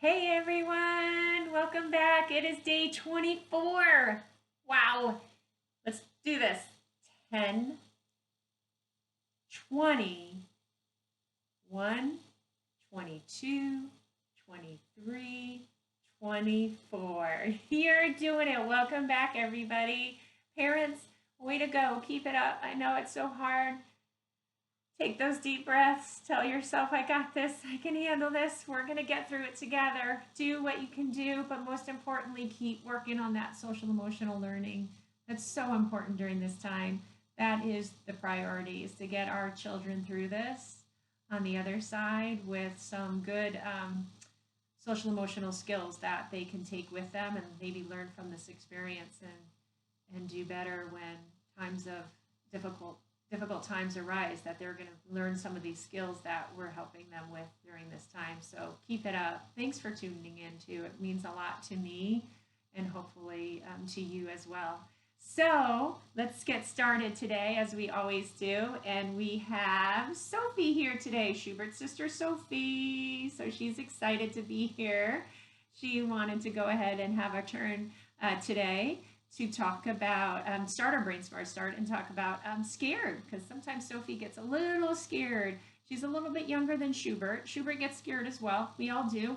Hey everyone, welcome back. It is day 24. Wow, let's do this. 10, 20, 1, 22, 23, 24. You're doing it. Welcome back, everybody. Parents, way to go. Keep it up. I know it's so hard. Take those deep breaths. Tell yourself, I got this. I can handle this. We're going to get through it together. Do what you can do, but most importantly, keep working on that social emotional learning. That's so important during this time. That is the priority, is to get our children through this on the other side with some good social emotional skills that they can take with them and maybe learn from this experience and do better when times of difficult times arise, that they're going to learn some of these skills that we're helping them with during this time. So keep it up. Thanks for tuning in too. It means a lot to me and hopefully to you as well. So let's get started today, as we always do. And we have Sophie here today, Schubert's sister Sophie. So she's excited to be here. She wanted to go ahead and have a turn today to talk about, start our Brain Smart Start and talk about scared, because sometimes Sophie gets a little scared. She's a little bit younger than Schubert. Schubert gets scared as well. We all do.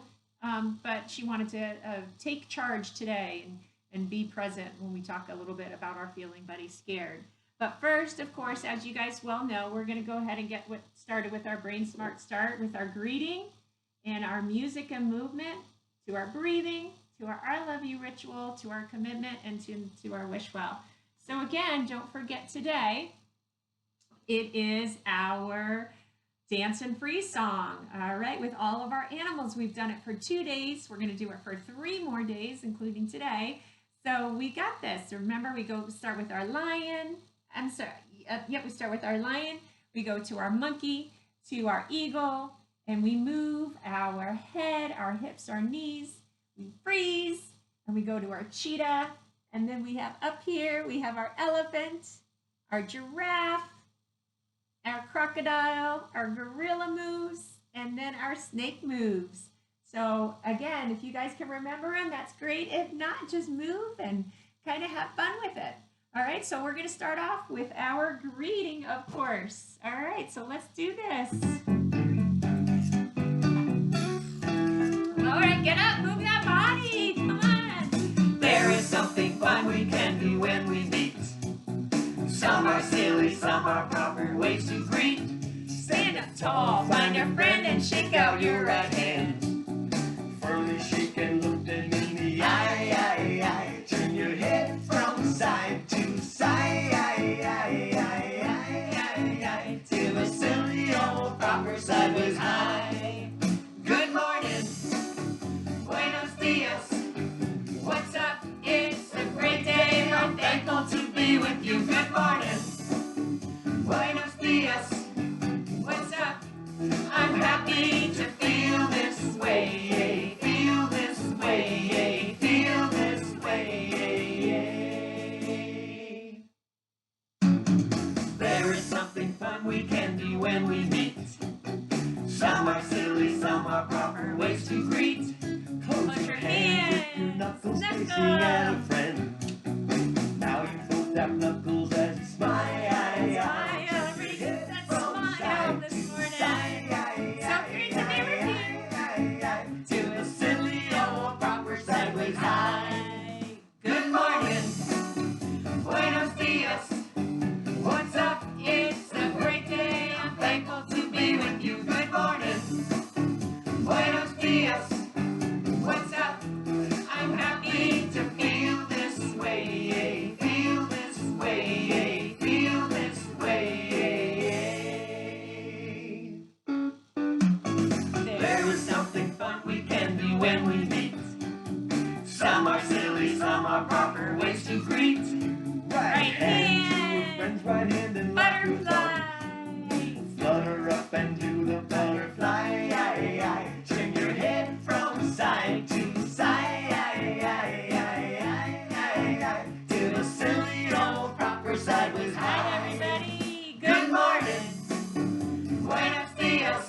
But she wanted to take charge today and be present when we talk a little bit about our feeling buddy scared. But first, of course, as you guys well know, we're going to go ahead and get started with our Brain Smart Start with our greeting and our music and movement, to our breathing, to our I love you ritual, to our commitment, and to our wish well. So again, don't forget today, it is our dance and freeze song. All right, with all of our animals. We've done it for 2 days. We're going to do it for 3 more days, including today. So we got this. Remember, we start with our lion. I'm sorry. Yep, we start with our lion. We go to our monkey, to our eagle, and we move our head, our hips, our knees. We freeze, and we go to our cheetah, and then we have up here, we have our elephant, our giraffe, our crocodile, our gorilla moves, and then our snake moves. So again, if you guys can remember them, that's great. If not, just move and kind of have fun with it. All right, so we're going to start off with our greeting, of course. All right, so let's do this. All right, get up, move that body. Come on. There is something fun we can do when we meet. Some are silly, some are proper ways to greet. Stand up tall, find a friend and shake out your right hand. Firmly shake and look them in the eye. Turn your head from side to side. Till a silly old proper sideways high. Good morning. Buenos dias. What's up? It's a great day. I'm thankful to be with you. Good morning. Buenos dias. What's up? I'm happy to feel this way. Feel this way. Feel this way. There is something fun we can do when we meet. Some are silly, some are proper ways to greet. Close your hands with your knuckles, facing at a friend. Now you both have knuckles as you smile. Everybody get that smile this morning. So great to be with you. To the silly old proper sideways high. Good morning. Buenos dias. What's up? It's a great day. I'm thankful to be with you. Good morning. Buenos dias. What's up? I'm happy to feel this way. Feel this way. Feel this way. There is something fun we can do when we meet. Some are silly, some are proper ways to greet. Right hand. Friends, right hand and Butterfly. Flutter up and do the butterfly. Turn your head from side to side. To the silly old proper sideways Hi, high. everybody. Good morning. Buenos dias.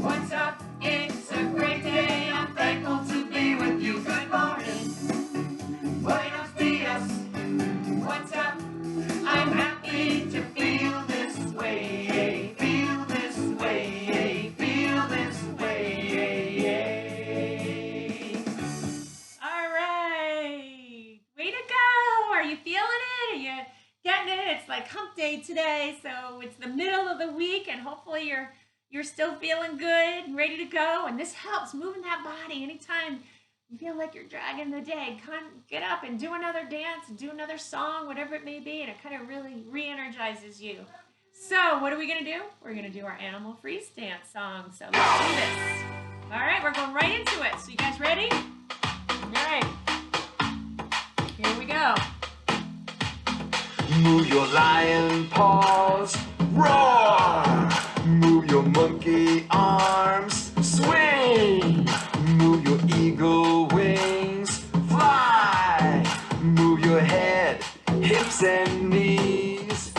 What's up? It's a great day. I'm thankful Day today, so it's the middle of the week, and hopefully you're still feeling good and ready to go. And this helps moving that body anytime you feel like you're dragging the day. Come get up and do another dance, do another song, whatever it may be, and it kind of really re-energizes you. So what are we gonna do? We're gonna do our animal freeze dance song. So let's do this. All right, we're going right into it. So you guys ready? All right. Here we go. Move your lion paws, roar! Move your monkey arms, swing! Move your eagle wings, fly! Move your head, hips and knees,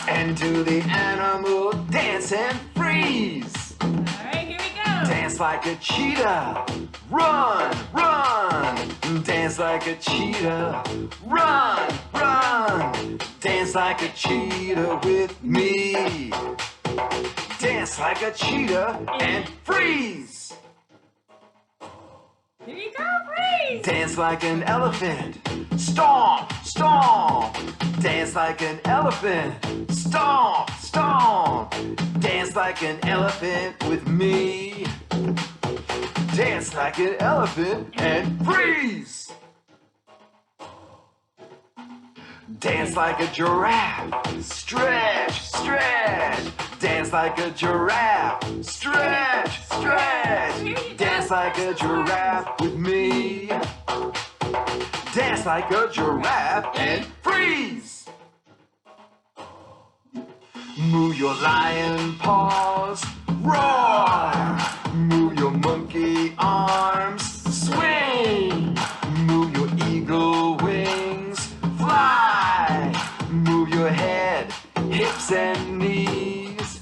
and do the animal dance and freeze! All right, here we go. Dance like a cheetah, run, run! Dance like a cheetah, run, run! Dance like a cheetah with me. Dance like a cheetah and freeze. Here you go, freeze. Dance like an elephant, stomp, stomp. Dance like an elephant, stomp, stomp. Dance like an elephant with me. Dance like an elephant and freeze. Dance like a giraffe, stretch, stretch. Dance like a giraffe, stretch, stretch. Dance like a giraffe with me. Dance like a giraffe and freeze. Move your lion paws, roar. Move your monkey arms, swing. Move your eagle wings, fly. Move your head, hips and knees,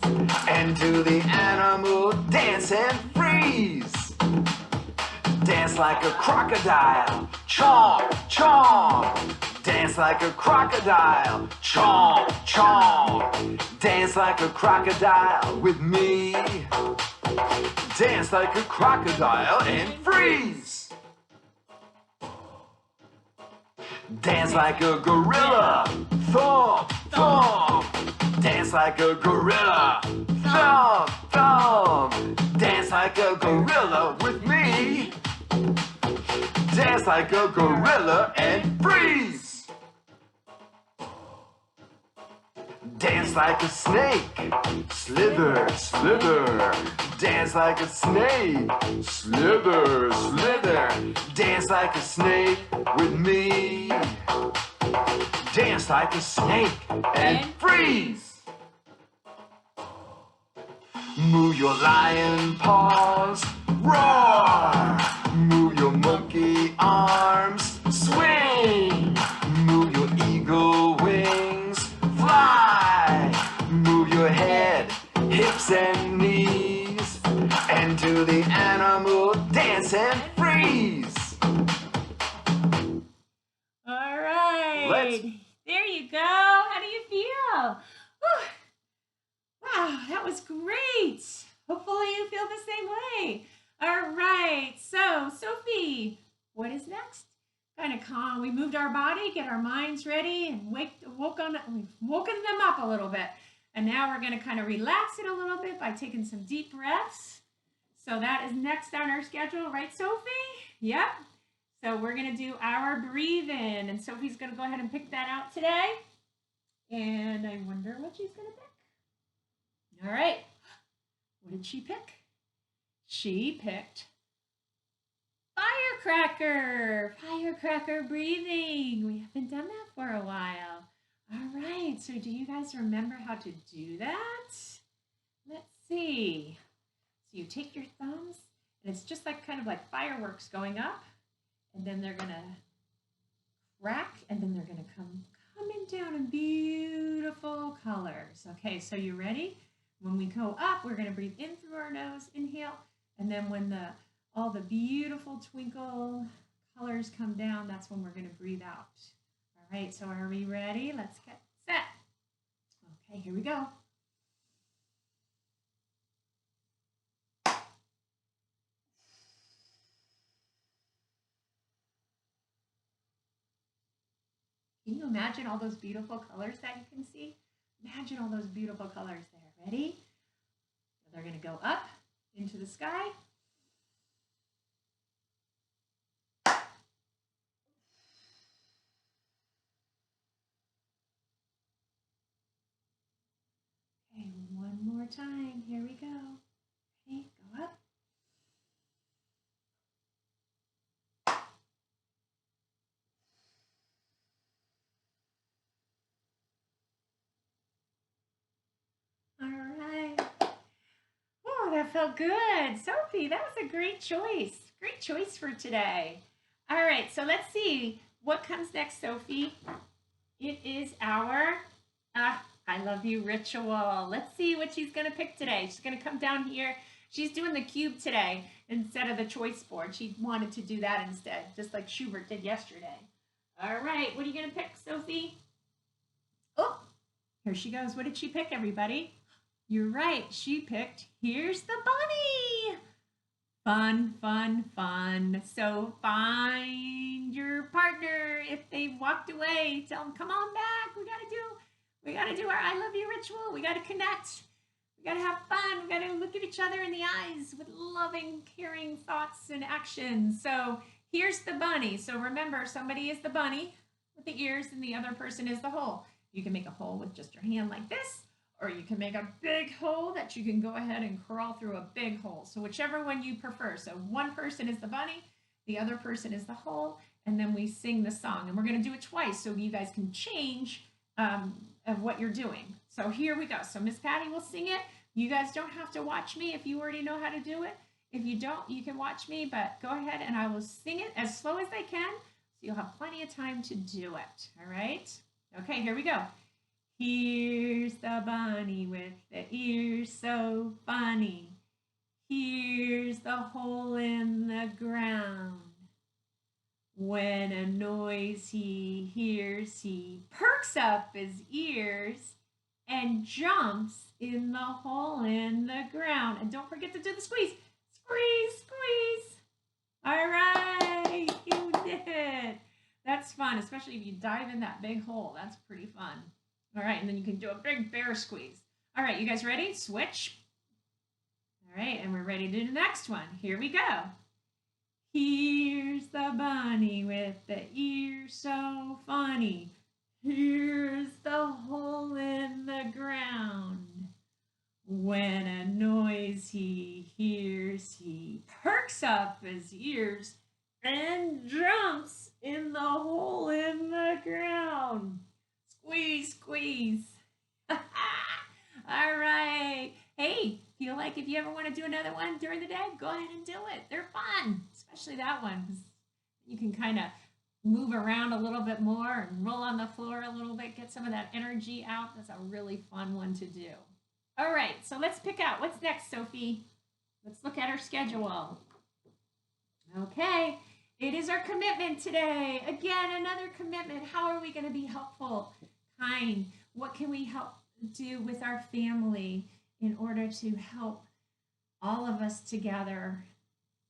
and do the animal dance and freeze. Dance like a crocodile, chomp, chomp. Dance like a crocodile, chomp, chomp. Dance like a crocodile with me. Dance like a crocodile and freeze. Dance like a gorilla, thump, thump. Dance like a gorilla, thump, thump. Dance like a gorilla with me. Dance like a gorilla and freeze. Dance like a snake, slither, slither. Dance like a snake, slither, slither. Dance like a snake with me. Dance like a snake and freeze. Move your lion paws, roar. Move your monkey arms, swing. Move your eagle wings, fly. Move your head, hips and knees, and do the animal dance and freeze. All right. Let's- There you go. How do you feel? Whew. Wow, that was great. Hopefully you feel the same way. All right. So, Sophie, what is next? Kind of calm. We moved our body, get our minds ready, and we've woken them up a little bit. And now we're going to kind of relax it a little bit by taking some deep breaths. So that is next on our schedule, right, Sophie? Yep. So we're going to do our breathe in, and Sophie's going to go ahead and pick that out today. And I wonder what she's going to pick. All right. What did she pick? She picked firecracker. Firecracker breathing. We haven't done that for a while. All right. So do you guys remember how to do that? Let's see. So you take your thumbs, and it's just like kind of like fireworks going up, and then they're gonna crack, and then they're gonna come coming down in beautiful colors. Okay, so you ready? When we go up, we're gonna breathe in through our nose, inhale, and then when all the beautiful twinkle colors come down, that's when we're gonna breathe out. All right, so are we ready? Let's get set. Okay, here we go. Can you imagine all those beautiful colors that you can see? Imagine all those beautiful colors there. Ready? They're going to go up into the sky. Okay, one more time. Here we go. Ready? Go up. All right. Oh, that felt good. Sophie, that was a great choice. Great choice for today. All right, so let's see what comes next, Sophie. It is our I love you ritual. Let's see what she's going to pick today. She's going to come down here. She's doing the cube today instead of the choice board. She wanted to do that instead, just like Schubert did yesterday. All right, what are you going to pick, Sophie? Oh, here she goes. What did she pick, everybody? You're right. She picked Here's the Bunny. Fun, fun, fun. So find your partner. If they've walked away, tell them, come on back. We gotta do our I love you ritual. We gotta connect. We gotta have fun. We gotta look at each other in the eyes with loving, caring thoughts and actions. So here's the bunny. So remember, somebody is the bunny with the ears and the other person is the hole. You can make a hole with just your hand like this, or you can make a big hole that you can go ahead and crawl through a big hole. So whichever one you prefer. So one person is the bunny, the other person is the hole, and then we sing the song. And we're going to do it twice so you guys can change of what you're doing. So here we go. So Miss Patty will sing it. You guys don't have to watch me if you already know how to do it. If you don't, you can watch me, but go ahead and I will sing it as slow as I can so you'll have plenty of time to do it. All right? Okay, here we go. Here's the bunny with the ears so funny. Here's the hole in the ground. When a noise he hears, he perks up his ears and jumps in the hole in the ground. And don't forget to do the squeeze. Squeeze, squeeze. All right, you did it. That's fun, especially if you dive in that big hole. That's pretty fun. All right, and then you can do a big bear squeeze. All right, you guys ready? Switch. All right, and we're ready to do the next one. Here we go. Here's the bunny with the ears so funny. Here's the hole in the ground. When a noise he hears, he perks up his ears and jumps in the hole in the ground. Squeeze, squeeze. All right. Hey, feel like if you ever want to do another one during the day, go ahead and do it. They're fun, especially that one. You can kind of move around a little bit more and roll on the floor a little bit, get some of that energy out. That's a really fun one to do. All right, so let's pick out. What's next, Sophie? Let's look at our schedule. Okay, it is our commitment today. Again, another commitment. How are we going to be helpful, kind? What can we help do with our family in order to help all of us together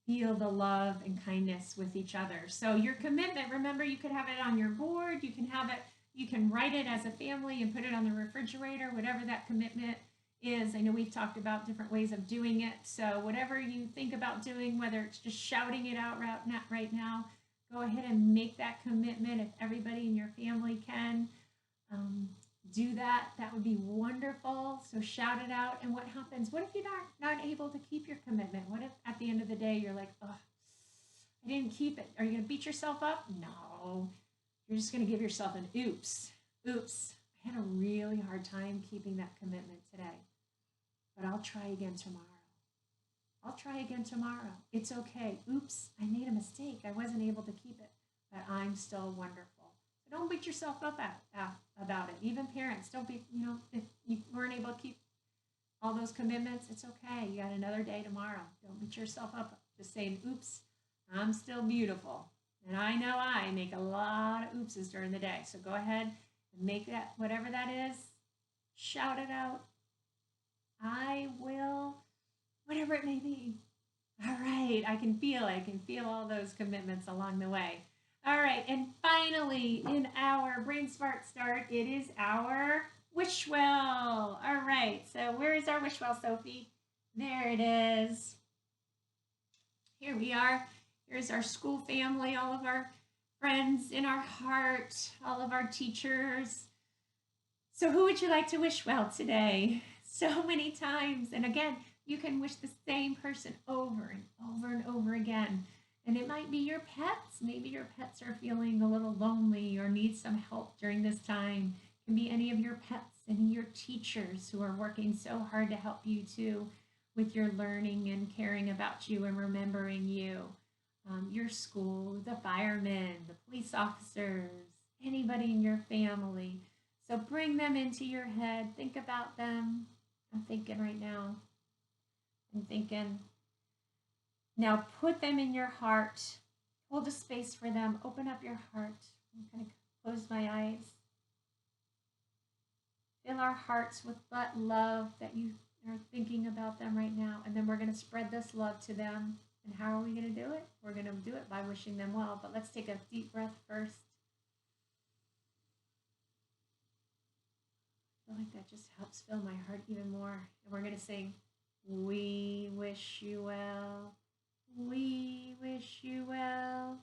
feel the love and kindness with each other? So your commitment, remember, you could have it on your board. You can have it, you can write it as a family and put it on the refrigerator, whatever that commitment is. I know we've talked about different ways of doing it. So whatever you think about doing, whether it's just shouting it out right now, go ahead and make that commitment. If everybody in your family can do that, that would be wonderful. So shout it out. And what happens? What if you're not able to keep your commitment? What if at the end of the day you're like, oh, I didn't keep it? Are you going to beat yourself up? No. You're just going to give yourself an oops. Oops. I had a really hard time keeping that commitment today, but I'll try again tomorrow. I'll try again tomorrow. It's okay. Oops, I made a mistake. I wasn't able to keep it, but I'm still wonderful. So don't beat yourself up about it. Even parents, don't be, if you weren't able to keep all those commitments, it's okay. You got another day tomorrow. Don't beat yourself up. Just saying, oops, I'm still beautiful. And I know I make a lot of oopses during the day. So go ahead and make that, whatever that is, shout it out. I will, whatever it may be. All right, I can feel all those commitments along the way. All right, and finally, in our Brain Smart Start, it is our Wish well. All right. So where is our wish well, Sophie? There it is. Here we are. Here's our school family, all of our friends in our heart, all of our teachers. So who would you like to wish well today? So many times. And again, you can wish the same person over and over and over again. And it might be your pets. Maybe your pets are feeling a little lonely or need some help during this time. It can be any of your pets, any of your teachers who are working so hard to help you too with your learning and caring about you and remembering you. Your school, the firemen, the police officers, anybody in your family. So bring them into your head. Think about them. I'm thinking right now. I'm thinking. Now put them in your heart. Hold a space for them. Open up your heart. I'm going to close my eyes. Fill our hearts with that love that you are thinking about them right now. And then we're going to spread this love to them. And how are we going to do it? We're going to do it by wishing them well. But let's take a deep breath first. I feel like that just helps fill my heart even more. And we're going to sing, we wish you well. We wish you well.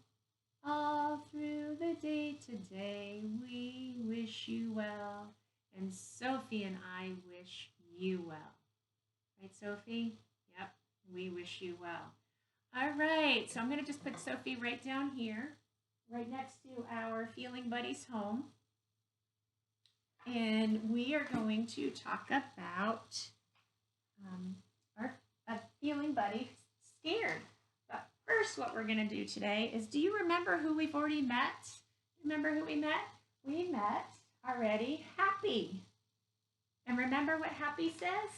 All through the day today, we wish you well. And Sophie and I wish you well. Right, Sophie? Yep, we wish you well. All right, so I'm going to just put Sophie right down here, right next to our Feeling Buddies home. And we are going to talk about our Feeling Buddy Scared. But first, what we're going to do today is, do you remember who we've already met? Remember who we met? We met already Happy. And remember what Happy says?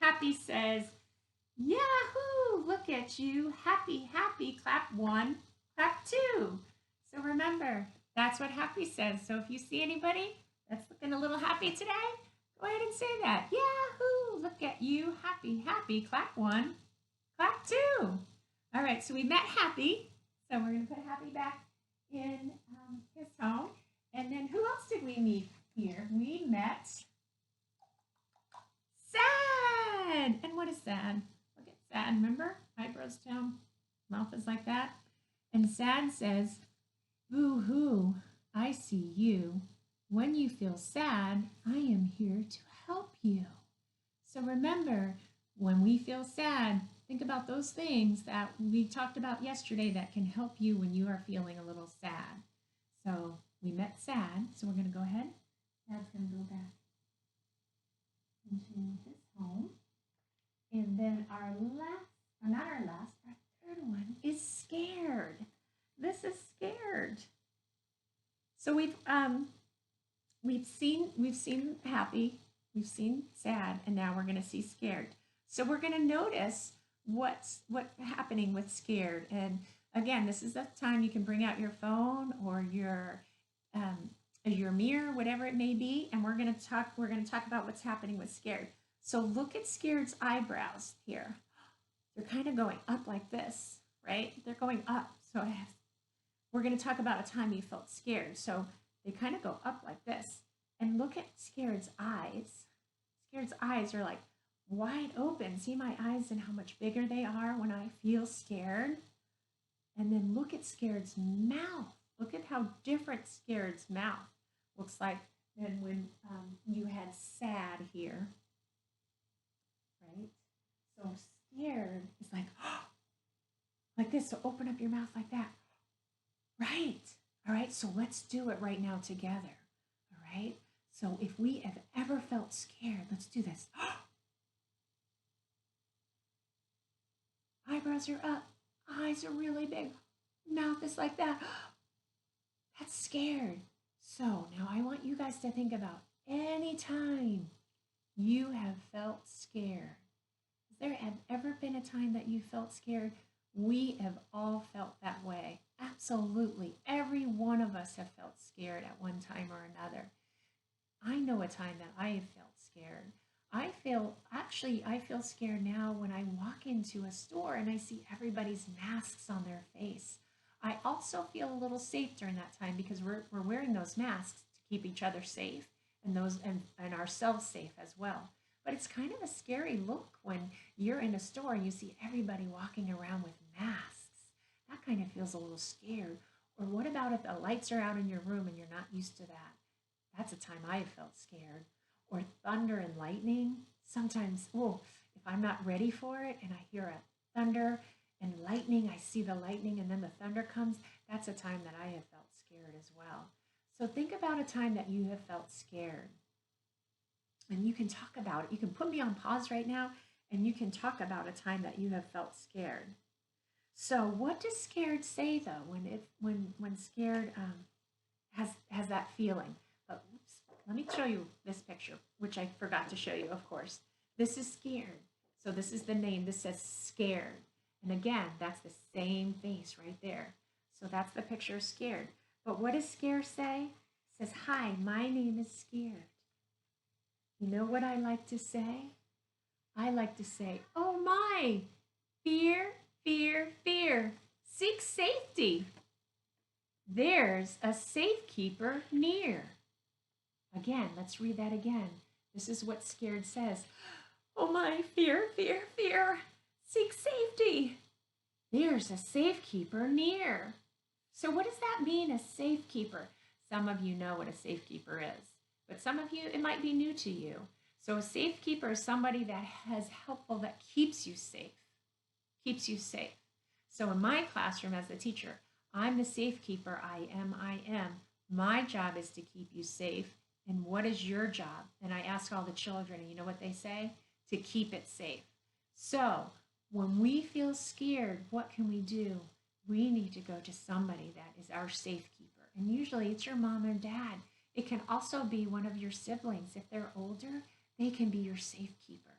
Happy says, Yahoo! Look at you. Happy, happy. Clap one, clap two. So remember, that's what Happy says. So if you see anybody that's looking a little happy today, go ahead and say that. Yahoo! Look at you. Happy, happy. Clap one, clap two. All right, so we met Happy. So we're going to put Happy back in his home. And then who else did we meet here? We met Sad. And what is Sad? Look at Sad. Remember? Eyebrows down, mouth is like that. And Sad says, boo-hoo, I see you. When you feel sad, I am here to help you. So remember, when we feel sad, think about those things that we talked about yesterday that can help you when you are feeling a little sad. So we met Sad, so we're going to go ahead. Sad's going to go back into his home. And then our third one is Scared. This is Scared. So we've seen Happy, we've seen Sad, and now we're going to see Scared. So we're going to notice what's happening with Scared. And again, this is the time you can bring out your phone or your mirror, whatever it may be, and we're going to talk about what's happening with Scared. So look at Scared's eyebrows here. They're kind of going up like this, right? They're going up. So we're going to talk about a time you felt scared. So they kind of go up like this. And look at Scared's eyes. Scared's eyes are like wide open. See my eyes and how much bigger they are when I feel scared? And then look at Scared's mouth. Look at how different Scared's mouth looks like than when you had Sad here, right? So Scared is like this. So open up your mouth like that. Right. All right. So let's do it right now together. All right. So if we have ever felt scared, let's do this. Eyebrows are up. Eyes are really big. Mouth is like that. That's Scared. So now I want you guys to think about any time you have felt scared. Has there have ever been a time that you felt scared? We have all felt that way. Absolutely. Every one of us have felt scared at one time or another. I know a time that I have felt scared. I feel scared now when I walk into a store and I see everybody's masks on their face. I also feel a little safe during that time because we're wearing those masks to keep each other safe. and those and ourselves safe as well. But it's kind of a scary look when you're in a store and you see everybody walking around with masks. That kind of feels a little scared. Or what about if the lights are out in your room and you're not used to that? That's a time I have felt scared. Or thunder and lightning. Sometimes, oh, if I'm not ready for it and I hear a thunder and lightning, I see the lightning and then the thunder comes, that's a time that I have felt scared as well. So think about a time that you have felt scared. And you can talk about it. You can put me on pause right now and you can talk about a time that you have felt scared. So what does scared say though when scared has that feeling? But oops, let me show you this picture, which I forgot to show you, of course. This is scared. So this is the name. This says scared. And again, that's the same face right there. So that's the picture of scared. But what does scare say? It says, hi, my name is Scared. You know what I like to say? I like to say, oh my, fear, fear, fear. Seek safety. There's a safekeeper near. Again, let's read that again. This is what scared says. Oh my, fear, fear, fear. Seek safety. There's a safekeeper near. So what does that mean, a safekeeper? Some of you know what a safekeeper is, but some of you, it might be new to you. So a safekeeper is somebody that is helpful, that keeps you safe, keeps you safe. So in my classroom as a teacher, I'm the safekeeper, I am. My job is to keep you safe. And what is your job? And I ask all the children, and you know what they say? To keep it safe. So when we feel scared, what can we do? We need to go to somebody that is our safekeeper. And usually it's your mom and dad. It can also be one of your siblings. If they're older, they can be your safekeeper.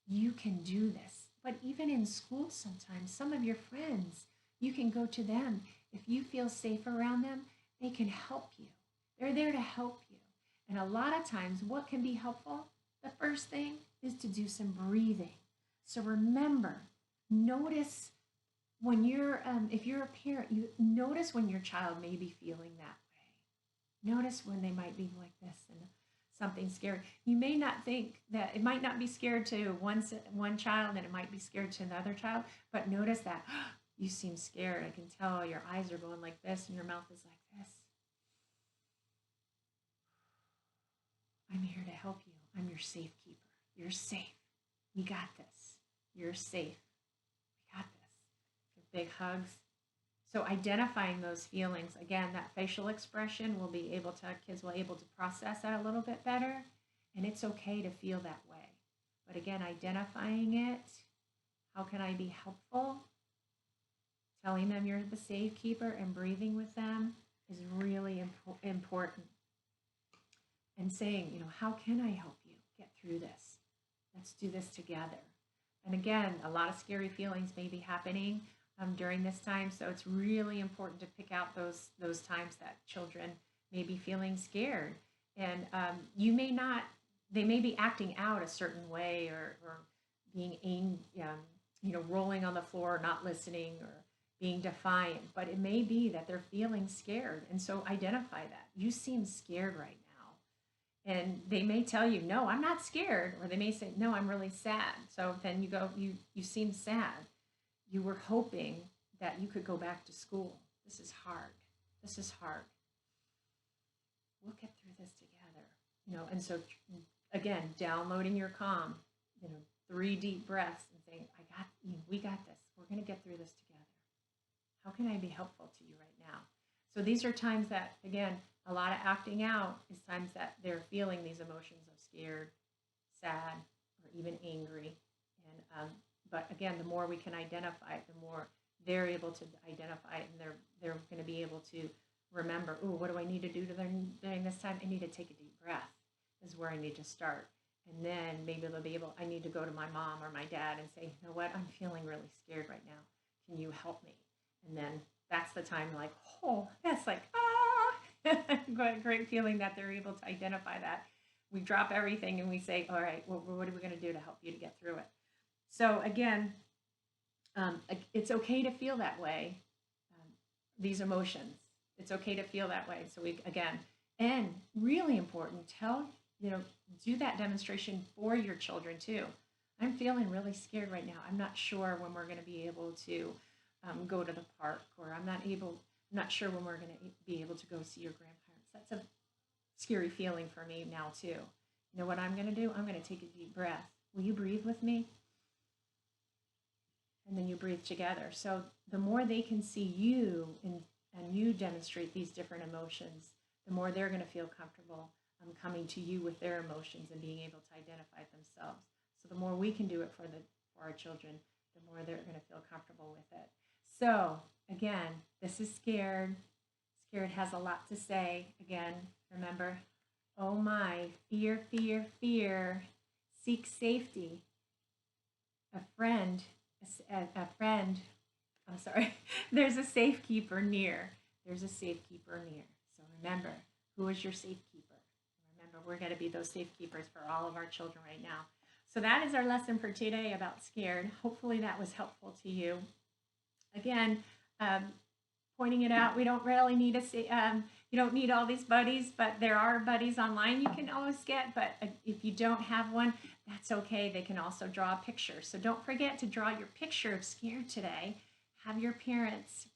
You can do this. But even in school sometimes, some of your friends, you can go to them. If you feel safe around them, they can help you. They're there to help you. And a lot of times, what can be helpful? The first thing is to do some breathing. So remember, notice when you're, if you're a parent, you notice when your child may be feeling that way. Notice when they might be like this and something scary. You may not think that it might not be scared to one child and it might be scared to another child, but notice that you seem scared. I can tell your eyes are going like this and your mouth is like this. I'm here to help you. I'm your safekeeper. You're safe. We got this. You're safe. We got this. Give big hugs. So identifying those feelings, again, that facial expression will be able to, kids will be able to process that a little bit better. And it's okay to feel that way. But again, identifying it, how can I be helpful? Telling them you're the safekeeper and breathing with them is really important. And saying, you know, how can I help you get through this? Let's do this together. And again, a lot of scary feelings may be happening during this time. So it's really important to pick out those times that children may be feeling scared. And you may not, they may be acting out a certain way or being, rolling on the floor, not listening or being defiant. But it may be that they're feeling scared. And so identify that. You seem scared right now. And they may tell you, no, I'm not scared. Or they may say, no, I'm really sad. So then you go, you seem sad. You were hoping that you could go back to school. This is hard. This is hard. We'll get through this together. And so again, downloading your calm, 3 deep breaths and saying, we got this. We're going to get through this together. How can I be helpful to you right now? So these are times that, again, a lot of acting out is times that they're feeling these emotions of scared, sad, or even angry. And but again, the more we can identify it, the more they're able to identify it, and they're going to be able to remember, oh, what do I need to do during this time? I need to take a deep breath is where I need to start. And then maybe they'll be able, I need to go to my mom or my dad and say, you know what, I'm feeling really scared right now. Can you help me? And then that's the time like, oh, that's like, great feeling that they're able to identify that. We drop everything and we say, all right, well, what are we going to do to help you to get through it? So again, it's okay to feel that way, these emotions. It's okay to feel that way. So and really important, tell do that demonstration for your children too. I'm feeling really scared right now. I'm not sure when we're going to be able to go to the park, or I'm not sure when we're going to be able to go see your grandparents. That's a scary feeling for me now too. You know what I'm going to do? I'm going to take a deep breath. Will you breathe with me? And then you breathe together. So the more they can see you and you demonstrate these different emotions, the more they're going to feel comfortable coming to you with their emotions and being able to identify it themselves. So the more we can do it for our children, the more they're going to feel comfortable with it. So again, this is Scared. Scared has a lot to say. Again, remember, oh my, fear, fear, fear. Seek safety. A friend, I'm sorry, there's a safekeeper near. There's a safekeeper near. So remember, who is your safekeeper? Remember, we're going to be those safekeepers for all of our children right now. So that is our lesson for today about Scared. Hopefully that was helpful to you. Again, pointing it out, we don't really need you don't need all these buddies, but there are buddies online you can always get. But if you don't have one, that's okay. They can also draw a picture. So don't forget to draw your picture of Scared today. Have your parents,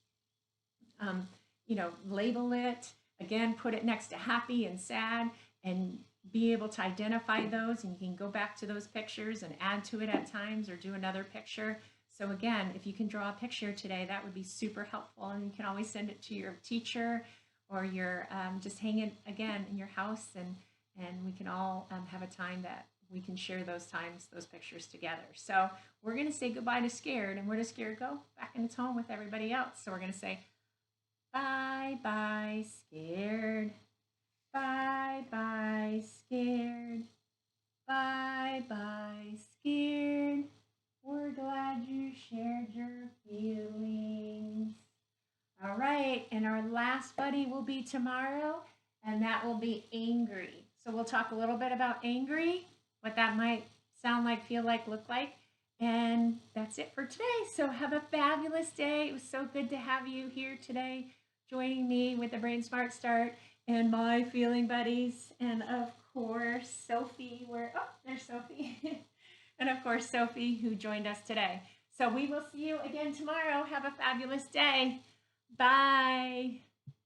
label it. Again, put it next to happy and sad, and be able to identify those. And you can go back to those pictures and add to it at times, or do another picture. So again, if you can draw a picture today, that would be super helpful. And you can always send it to your teacher, or your just hang it again in your house, and we can all have a time that we can share those pictures together. So we're going to say goodbye to Scared, and where does Scared go? Back in its home with everybody else. So we're going to say bye bye Scared, bye bye Scared, bye bye Scared. We're glad you shared your feelings. All right, and our last buddy will be tomorrow, and that will be Angry. So we'll talk a little bit about Angry, what that might sound like, feel like, look like. And that's it for today. So have a fabulous day. It was so good to have you here today, joining me with the Brain Smart Start and my feeling buddies. And of course, Sophie, there's Sophie. And of course, Sophie, who joined us today. So we will see you again tomorrow. Have a fabulous day. Bye.